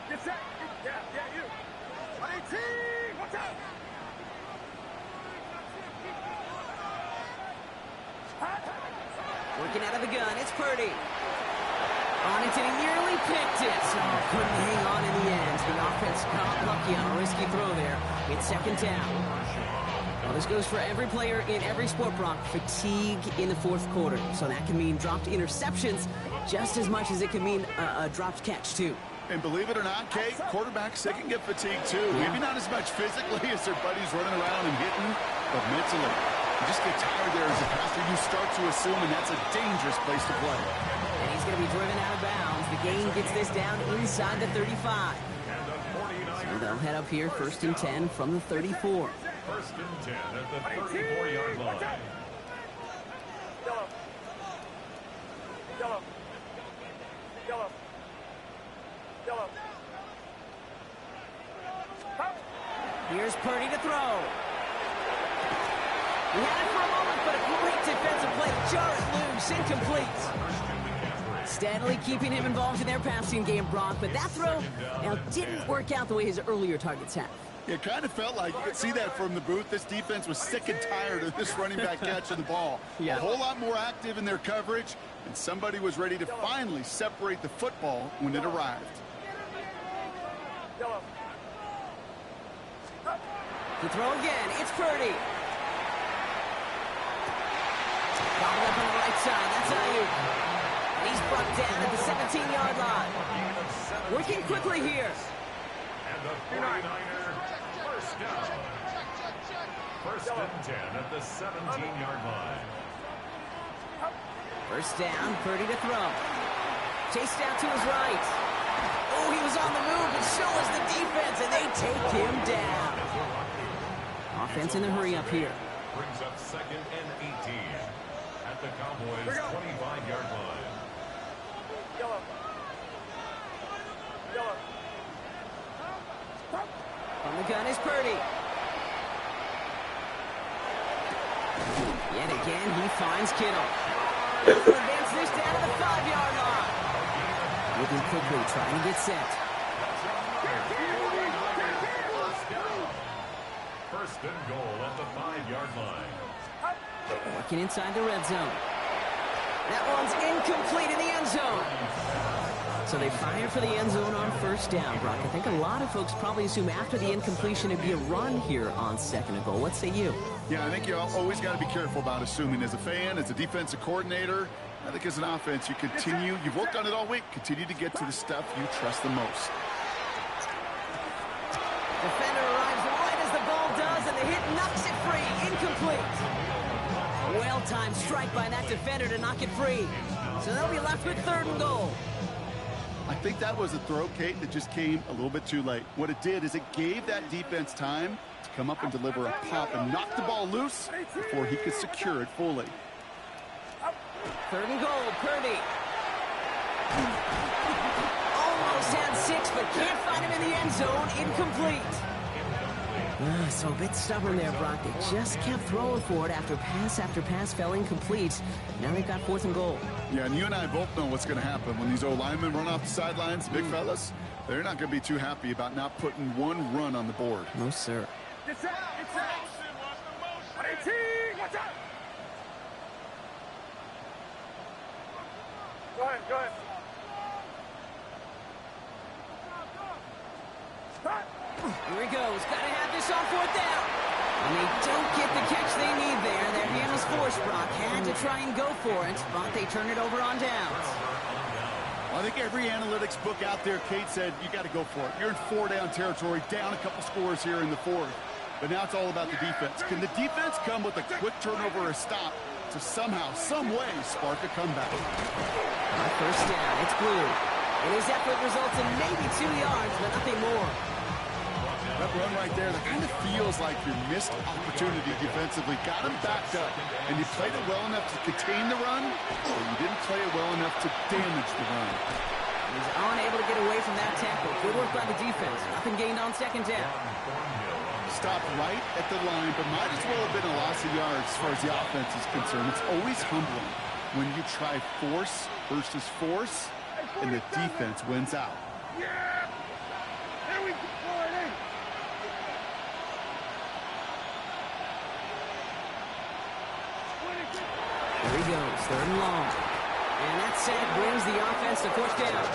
Get set. Yeah, you. 118. Watch out. Working out of the gun, it's Purdy. On it, and he nearly picked it. Oh, couldn't hang on in the end. The offense got lucky on a risky throw there. It's 2nd down. Well, this goes for every player in every sport, Brock. Fatigue in the 4th quarter. So that can mean dropped interceptions just as much as it can mean a dropped catch, too. And believe it or not, Kate, quarterbacks, they can get fatigued too. Yeah. Maybe not as much physically as their buddies running around and hitting, but mentally. You just get tired there as a passer. You start to assume, and that's a dangerous place to play. And he's going to be driven out of bounds. The gain gets this down inside the 35. So they'll head up here, 1st and 10 from the 34. 1st and 10 at the 34-yard line. Here's Purdy to throw. He had it for a moment, but a great defensive play. Jarrett loose, incomplete. Stanley keeping him involved in their passing game, Brock, but that throw didn't work out the way his earlier targets have. It kind of felt like, you could see that from the booth, this defense was sick and tired of this running back catching the ball. Yeah. A whole lot more active in their coverage, and somebody was ready to finally separate the football when it arrived. To throw again, it's Purdy. Bobbled up on the right side, that's Ayuk. And he's brought down at the 17-yard line. Working quickly here. And the 49er first down. 1st and 10 at the 17-yard line. First down, Purdy to throw. Chased out to his right. Oh, he was on the move, and so was the defense, and they take him down. Offense in the hurry up here. Brings up 2nd and 18 at the Cowboys' 25-yard line. On the gun is Purdy. Yet again, he finds Kittle. He'll advance this down to the 5-yard line. Moving quickly, trying to get set. 1st and goal at the 5-yard line. Working inside the red zone. That one's incomplete in the end zone. So they fire for the end zone on 1st down, Brock. I think a lot of folks probably assume after the incompletion it'd be a run here on 2nd and goal. What say you? Yeah, I think you always got to be careful about assuming. As a fan, as a defensive coordinator, I think as an offense, you continue, you've worked on it all week, continue to get to the stuff you trust the most. Defender arrives right as the ball does, and the hit knocks it free. Incomplete. A well-timed strike by that defender to knock it free. So they'll be left with 3rd and goal. I think that was a throw, Kate, that just came a little bit too late. What it did is it gave that defense time to come up and deliver a pop and knock the ball loose before he could secure it fully. 3rd and goal, Purdy. Almost had 6, but can't find him in the end zone. Incomplete. So a bit stubborn there, Brock. They just kept throwing for it after pass fell incomplete. Now they've got 4th and goal. Yeah, and you and I both know what's going to happen when these O-linemen run off the sidelines, big fellas. They're not going to be too happy about not putting one run on the board. No, sir. Get set. Get set. 18. Watch out. Go ahead. Go ahead. Stop. Here he goes. Got to have this on 4th down. And they don't get the catch they need there. Their hand was forced, Brock. Had to try and go for it, but they turn it over on downs. Well, I think every analytics book out there, Kate said, you got to go for it. You're in 4-down territory, down a couple scores here in the 4th. But now it's all about the defense. Can the defense come with a quick turnover or a stop to somehow, some way, spark a comeback? On 1st down, it's Blue. And his effort results in maybe 2 yards, but nothing more. That run right there, that kind of feels like your missed opportunity defensively. Got him backed up, and you played it well enough to contain the run, or you didn't play it well enough to damage the run. He's unable to get away from that tackle. Good work by the defense. Nothing gained on 2nd down. Stopped right at the line, but might as well have been a loss of yards as far as the offense is concerned. It's always humbling when you try force versus force, and the defense wins out. Yeah. There we go. Here he goes, 3rd and long. And that sack brings the offense to 4th down.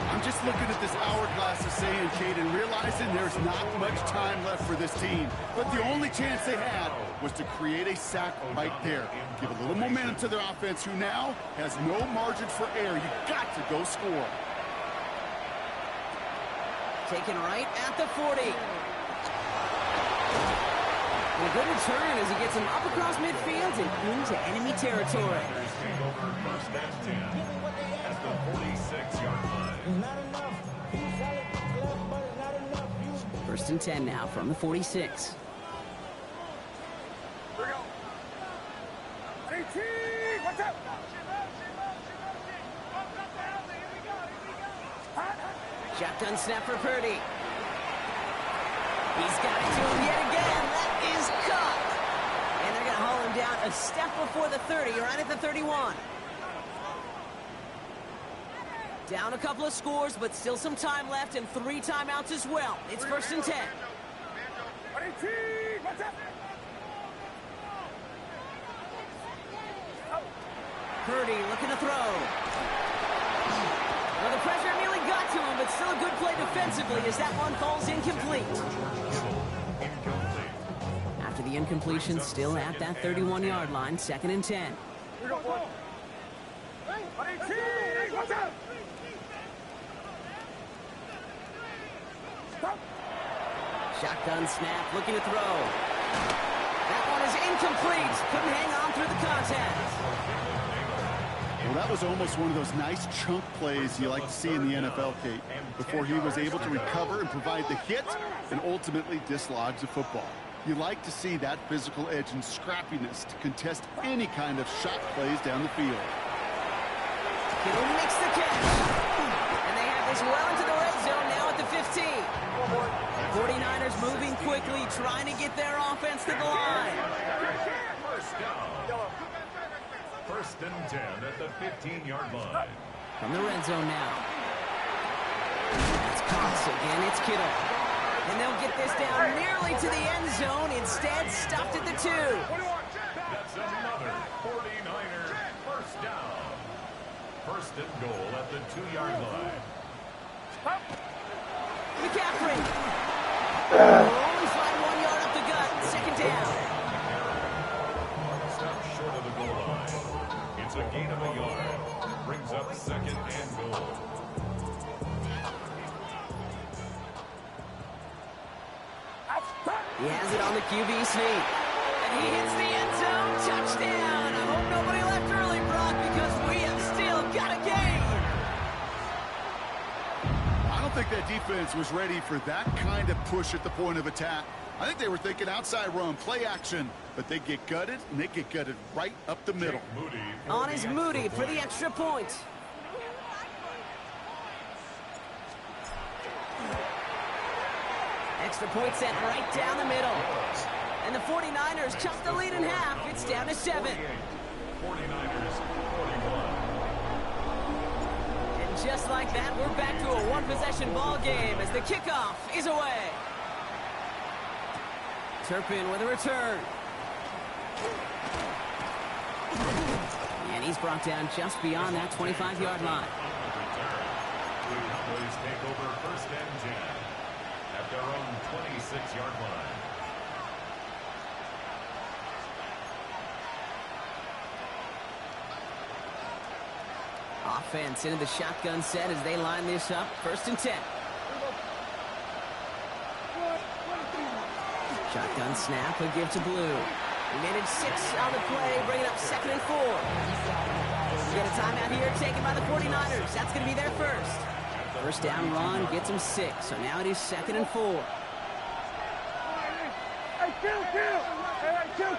I'm just looking at this hourglass of saying, Kate, and realizing there's not much time left for this team. But the only chance they had was to create a sack right there. Give a little momentum to their offense, who now has no margin for error. You got to go score. Taken right at the 40. And a good return as he gets him up across midfield and into enemy territory. First and 10 at the 46-yard line. 1st and 10 now from the 46. Here we go. 18. Watch out. Shotgun snap for Purdy. He's got it to him yet again. That is caught. And they're going to haul him down a step before the 30, right at the 31. Down a couple of scores, but still some time left and 3 timeouts as well. It's 1st and 10. 18. Watch out. Purdy looking to throw. Well, the pressure nearly got to him, but still a good play defensively as that one falls incomplete. After the incompletion, still at that 31-yard line, 2nd and 10. Here we go, boy. 18. Watch out. Stop. Shotgun snap, looking to throw. That one is incomplete. Couldn't hang on through the contact. Well, that was almost one of those nice chunk plays you like to see in the NFL, Kate, before he was able to recover and provide the hit and ultimately dislodge the football. You like to see that physical edge and scrappiness to contest any kind of shot plays down the field. Kittle makes the catch. And they have this well into the red zone now at the 15. 49ers moving quickly, trying to get their offense to the line. First down. 1st and 10 at the 15-yard line. From the red zone now. That's Cox again. It's Kittle. And they'll get this down nearly to the end zone. Instead, stopped at the 2. That's another 49er first down. 1st and goal at the 2-yard line. McCaffrey. Only slide 1 yard up the gut. 2nd down. Stop short of the goal line. It's a gain of a yard. Brings up 2nd and goal. He has it on the QB sneak. And He hits the end zone. Touchdown. I hope nobody left early, Brock, because we have still got a game. I don't think that defense was ready for that kind of push at the point of attack. I think they were thinking outside run, play action, but they get gutted, and they get gutted right up the middle. On is Moody for the extra point. Extra point set right down the middle. And the 49ers cut the lead in half. It's down to 7. 49ers 41. And just like that, we're back to a one-possession ball game as the kickoff is away. Turpin with a return. And he's brought down just beyond that 25-yard line. Blue Cowboys take over 1st and 10 at their own 26-yard line. Offense into the shotgun set as they line this up. 1st and 10. Shotgun snap, a give to Blue. Minute 6 on the play, bringing up 2nd and 4. We get a timeout here taken by the 49ers. That's going to be their first. First down run gets them 6, so now it is 2nd and 4. Hey, kill! Hey, kill!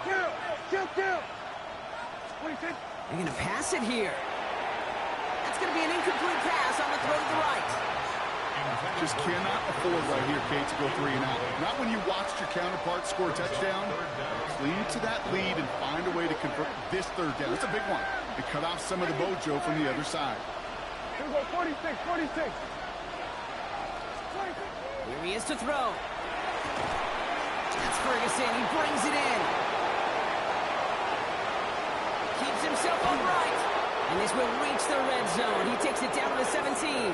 What do you think? They're going to pass it here. That's going to be an incomplete pass on the throw to the right. Just cannot afford right here, Kate, to go 3 and out. Not when you watched your counterpart score a touchdown. Cling to that lead and find a way to convert this 3rd down. It's a big one. And cut off some of the mojo from the other side. Here we go, 46. Here he is to throw. That's Ferguson. He brings it in. Keeps himself upright. And this will reach the red zone. He takes it down to the 17.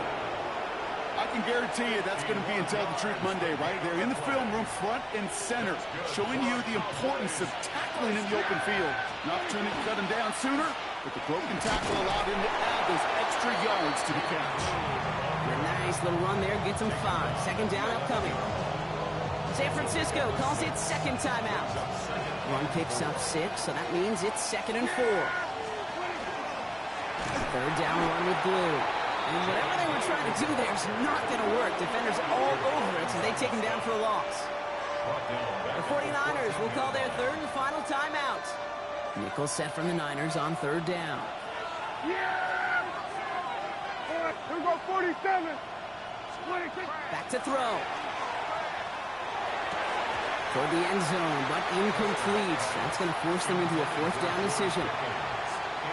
I can guarantee you that's going to be in Tell the Truth Monday, right? They're in the film room front and center, showing you the importance of tackling in the open field. An opportunity to cut him down sooner, but the broken tackle allowed him to add those extra yards to the catch. A nice little run there gets him 5. 2nd down upcoming. San Francisco calls it 2nd timeout. Run picks up 6, so that means it's 2nd and 4. 3rd down run with Blue. And whatever they were trying to do there is not going to work. Defenders all over it, so they take him down for a loss. The 49ers will call their 3rd and final timeout. Nickel set from the Niners on 3rd down. Yeah! All right, here we go, 47. Back to throw. Toward the end zone, but incomplete. That's going to force them into a 4th down decision.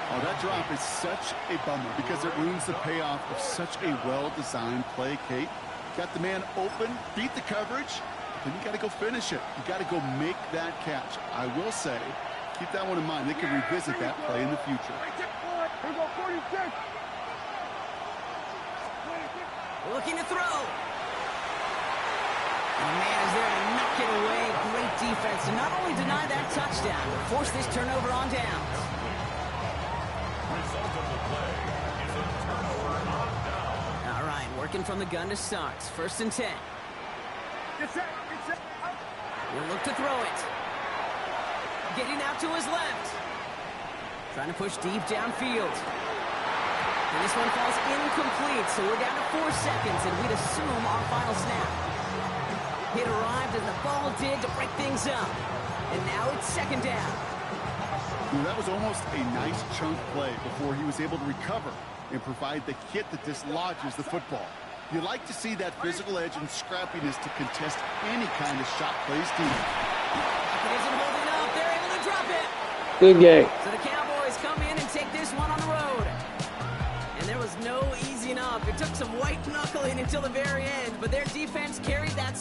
Oh, that drop is such a bummer because it ruins the payoff of such a well-designed play, Kate. Got the man open, beat the coverage, then you got to go finish it. You got to go make that catch. I will say, keep that one in mind. They can revisit that play in the future. Here we go, 46. Looking to throw. The man is there to knock it away. Great defense to not only deny that touchdown, but force this turnover on downs. Result of the play is a turnover on down. All right, working from the gun to start. 1st and 10. Get set. We'll look to throw it. Getting out to his left. Trying to push deep downfield. And this one falls incomplete, so we're down to 4 seconds, and we'd assume our final snap. It arrived as the ball did to break things up. And now it's 2nd down. That was almost a nice chunk play before he was able to recover and provide the hit that dislodges the football. You like to see that physical edge and scrappiness to contest any kind of shot plays deep. It isn't holding up. They're able to drop it. Good game. So the Cowboys come in and take this one on the road. And there was no easing up. It took some white knuckling until the very end, but their defense carried that.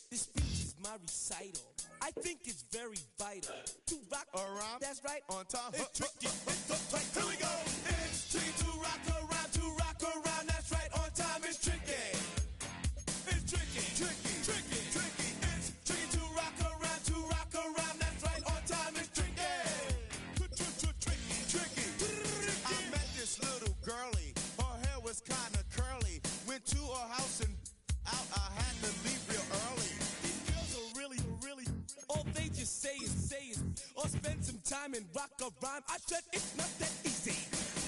This speech is my recital. I think it's very vital to rock around. That's right, on time. It's tricky. It's uptight. Here we go. It's tricky to rock around. That's right, on time. It's tricky. It's tricky. It's tricky to rock around. That's right, on time. It's tricky. I met this little girlie. Her hair was kind of curly. Went to her house and out. I had to leave real early. time and rock a rhyme. I said it's not that easy.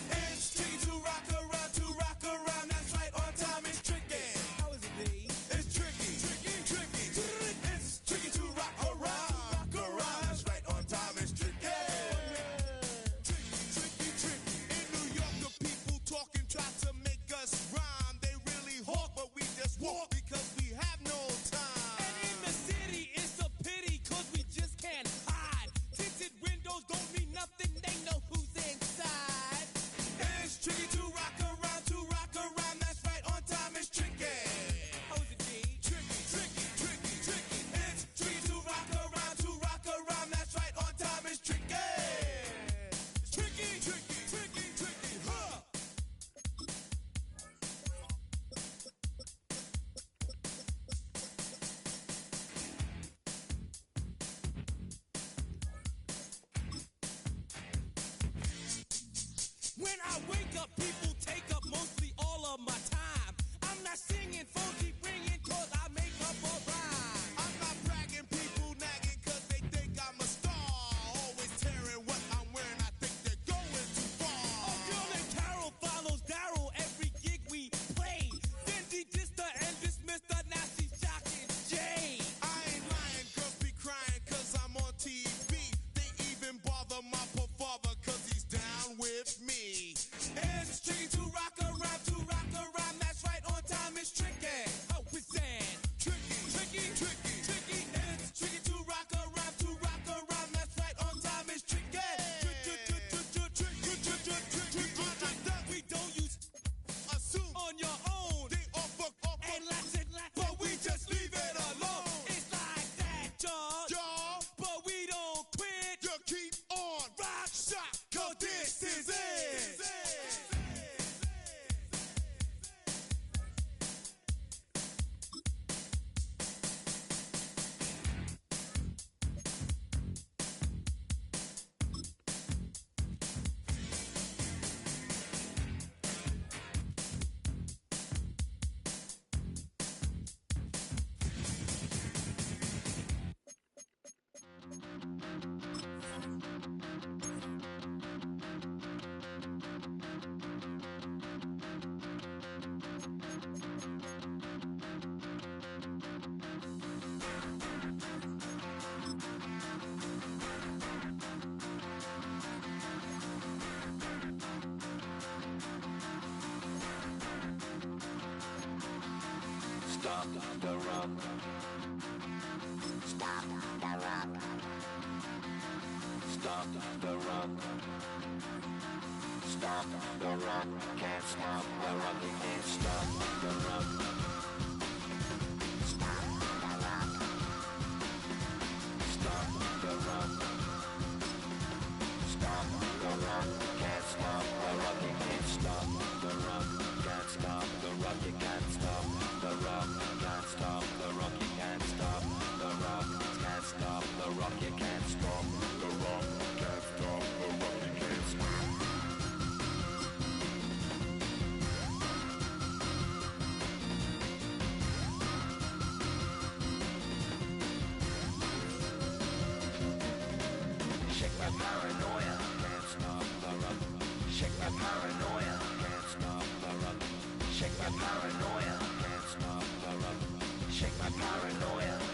It's tricky to rock around. That's right, on time is tricky. How is it, D? It's tricky. It's tricky to rock around. That's right, on time is tricky. Tricky. In New York, the people talking try to make us rhyme. They really hawk, but we just walk because we have no time. And in the city, it's a pity, cause we just can't hide. Tinted windows don't mean nothing, they know who's inside. It's tricky to rock around. That's right, on time is tricky. How is it, D? Tricky. It's tricky to rock around. That's right, on time is tricky. Tricky, huh? When I wake up, people take up mostly all of my time. I'm not singing funky, bringing, cause I make up a rhyme. I'm not bragging, people nagging, cause they think I'm a star. Always tearing what I'm wearing, I think they're going too far. A girl named Carol follows Daryl every gig we play. Fendi dissed her and dismissed her, now she's shocking Jay. I ain't lying, girls be crying, cause I'm on TV. They even bother my poor father, cause he's down with me. It's tricky to rock around. That's right, on time is tricky. How is that? Tricky. It's tricky to rock around. That's right, on time is tricky. We don't use assume on your own. They offer and lots, but we just leave it alone. It's like that, y'all. But we don't quit. You keep on rock shot, cause this is it. Stop the rock. Stop the rock. Stop the rock. Stop the rock. Can't stop the rock. You can't stop the rock. Stop the rock. Stop the rock. Stop the rock. Can't stop the rock. You can't stop the rock. Can't stop the rock. You can't stop the rock. Can't stop the rock. You can't stop the rock. Can't stop the rock. You can't stop the rock. Can't stop the rock. You can't stop. Shake my paranoia. Can't stop the rock. Shake my paranoia. Can't stop the rock. Shake my paranoia. Can't stop the rock. Shake my paranoia.